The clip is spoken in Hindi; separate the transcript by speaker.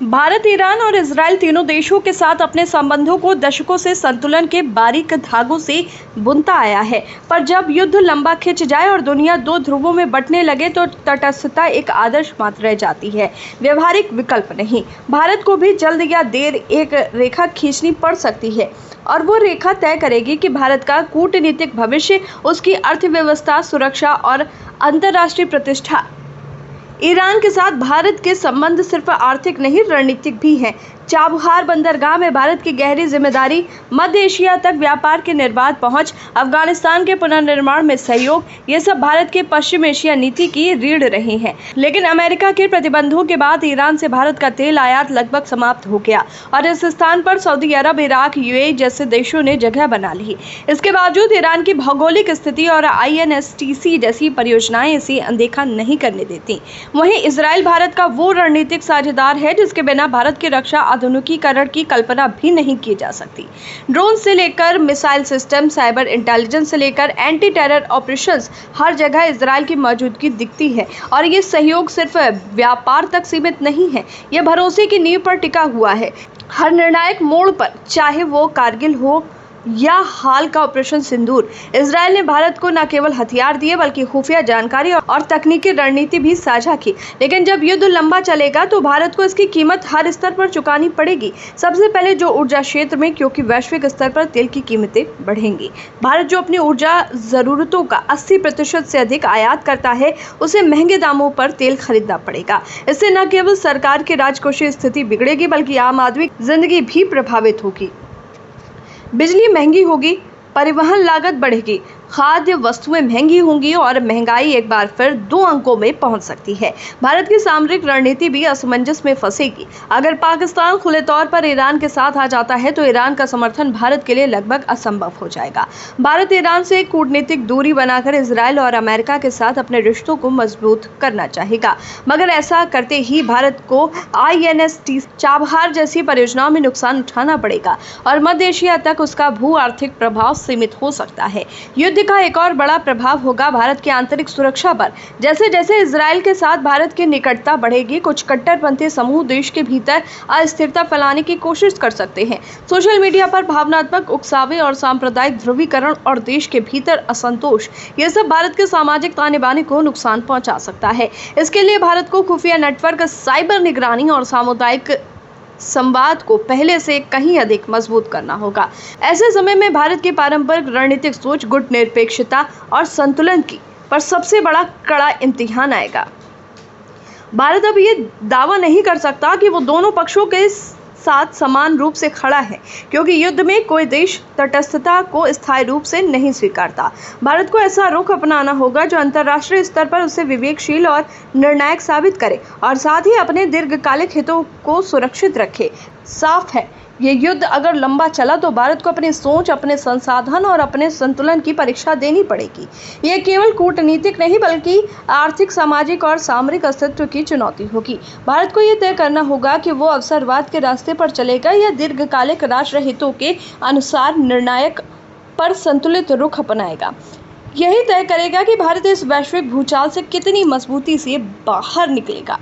Speaker 1: भारत, ईरान और इजराइल तीनों देशों के साथ अपने संबंधों को दशकों से संतुलन के बारीक धागों से बुनता आया है। पर जब युद्ध लंबा खिंच जाए और दुनिया दो ध्रुवों में बंटने लगे तो तटस्थता एक आदर्श मात्र रह जाती है, व्यवहारिक विकल्प नहीं। भारत को भी जल्द या देर एक रेखा खींचनी पड़ सकती है और वो रेखा तय करेगी कि भारत का कूटनीतिक भविष्य, उसकी अर्थव्यवस्था, सुरक्षा और अंतर्राष्ट्रीय प्रतिष्ठा। ईरान के साथ भारत के संबंध सिर्फ आर्थिक नहीं, रणनीतिक भी हैं। चाबहार बंदरगाह में भारत की गहरी जिम्मेदारी, मध्य एशिया तक व्यापार की निर्बाध पहुंच, अफगानिस्तान के पुनर्निर्माण में सहयोग, ये सब भारत के पश्चिम एशिया नीति की रीढ़ रही हैं। लेकिन अमेरिका के प्रतिबंधों के बाद ईरान से भारत का तेल आयात लगभग समाप्त हो गया और इस स्थान पर सऊदी अरब, इराक, यूएई जैसे देशों ने जगह बना ली। इसके बावजूद ईरान की भौगोलिक स्थिति और INSTC जैसी परियोजनाएं इसे अनदेखा नहीं करने देती। वहीं इजराइल भारत का वो रणनीतिक साझेदार है जिसके बिना भारत की रक्षा आधुनिकीकरण की कल्पना भी नहीं की जा सकती। ड्रोन से लेकर मिसाइल सिस्टम, साइबर इंटेलिजेंस से लेकर एंटी टेरर ऑपरेशंस, हर जगह इजराइल की मौजूदगी दिखती है। और ये सहयोग सिर्फ व्यापार तक सीमित नहीं है, ये भरोसे की नींव पर टिका हुआ है। हर निर्णायक मोड़ पर, चाहे वो कारगिल हो या हाल का ऑपरेशन सिंदूर, इजराइल ने भारत को न केवल हथियार दिए बल्कि खुफिया जानकारी और तकनीकी रणनीति भी साझा की। लेकिन जब युद्ध लंबा चलेगा तो भारत को इसकी कीमत हर स्तर पर चुकानी पड़ेगी। सबसे पहले जो ऊर्जा क्षेत्र में, क्योंकि वैश्विक स्तर पर तेल की कीमतें बढ़ेंगी। भारत जो अपनी ऊर्जा जरूरतों का 80% से अधिक आयात करता है, उसे महंगे दामों पर तेल खरीदना पड़ेगा। इससे न केवल सरकार की राजकोषीय स्थिति बिगड़ेगी बल्कि आम आदमी की जिंदगी भी प्रभावित होगी। बिजली महंगी होगी, परिवहन लागत बढ़ेगी, खाद्य वस्तुएं महंगी होंगी और महंगाई एक बार फिर 2 अंकों में पहुंच सकती है। भारत की सामरिक रणनीति भी असमंजस में फंसेगी। अगर पाकिस्तान खुले तौर पर ईरान के साथ आ जाता है तो ईरान का समर्थन भारत के लिए लगभग असंभव हो जाएगा। भारत ईरान से कूटनीतिक दूरी बनाकर इजराइल और अमेरिका के साथ अपने रिश्तों को मजबूत करना चाहेगा, मगर ऐसा करते ही भारत को INSTC, चाबहार जैसी परियोजनाओं में नुकसान उठाना पड़ेगा और मध्य एशिया तक उसका भू आर्थिक प्रभाव सीमित हो सकता है। युद्ध का एक और बड़ा प्रभाव होगा भारत की आंतरिक सुरक्षा पर। जैसे जैसे इजराइल के साथ भारत की निकटता बढ़ेगी, कुछ कट्टरपंथी समूह देश के भीतर अस्थिरता फैलाने की कोशिश कर सकते हैं। सोशल मीडिया पर भावनात्मक उकसावे और सांप्रदायिक ध्रुवीकरण और देश के भीतर असंतोष, ये सब भारत के सामाजिक ताने बाने को नुकसान पहुंचा सकता है। इसके लिए भारत को खुफिया नेटवर्क, साइबर निगरानी और सामुदायिक संवाद को पहले से कहीं अधिक मजबूत करना होगा। ऐसे समय में भारत की पारंपरिक रणनीतिक सोच, गुट निरपेक्षता और संतुलन की पर सबसे बड़ा कड़ा इम्तिहान आएगा। भारत अब ये दावा नहीं कर सकता कि वो दोनों पक्षों के साथ समान रूप से खड़ा है, क्योंकि युद्ध में कोई देश तटस्थता को स्थायी रूप से नहीं स्वीकारता। भारत को ऐसा रुख अपनाना होगा जो अंतर्राष्ट्रीय स्तर पर उसे विवेकशील और निर्णायक साबित करे और साथ ही अपने दीर्घकालिक हितों को सुरक्षित रखे। साफ है, ये युद्ध अगर लंबा चला तो भारत को अपनी सोच, अपने संसाधन और अपने संतुलन की परीक्षा देनी पड़ेगी। ये केवल कूटनीतिक नहीं बल्कि आर्थिक, सामाजिक और सामरिक अस्तित्व की चुनौती होगी। भारत को ये तय करना होगा कि वो अवसरवाद के रास्ते पर चलेगा या दीर्घकालिक राष्ट्र हितों के अनुसार निर्णायक पर संतुलित रुख अपनाएगा। यही तय करेगा कि भारत इस वैश्विक भूचाल से कितनी मजबूती से बाहर निकलेगा।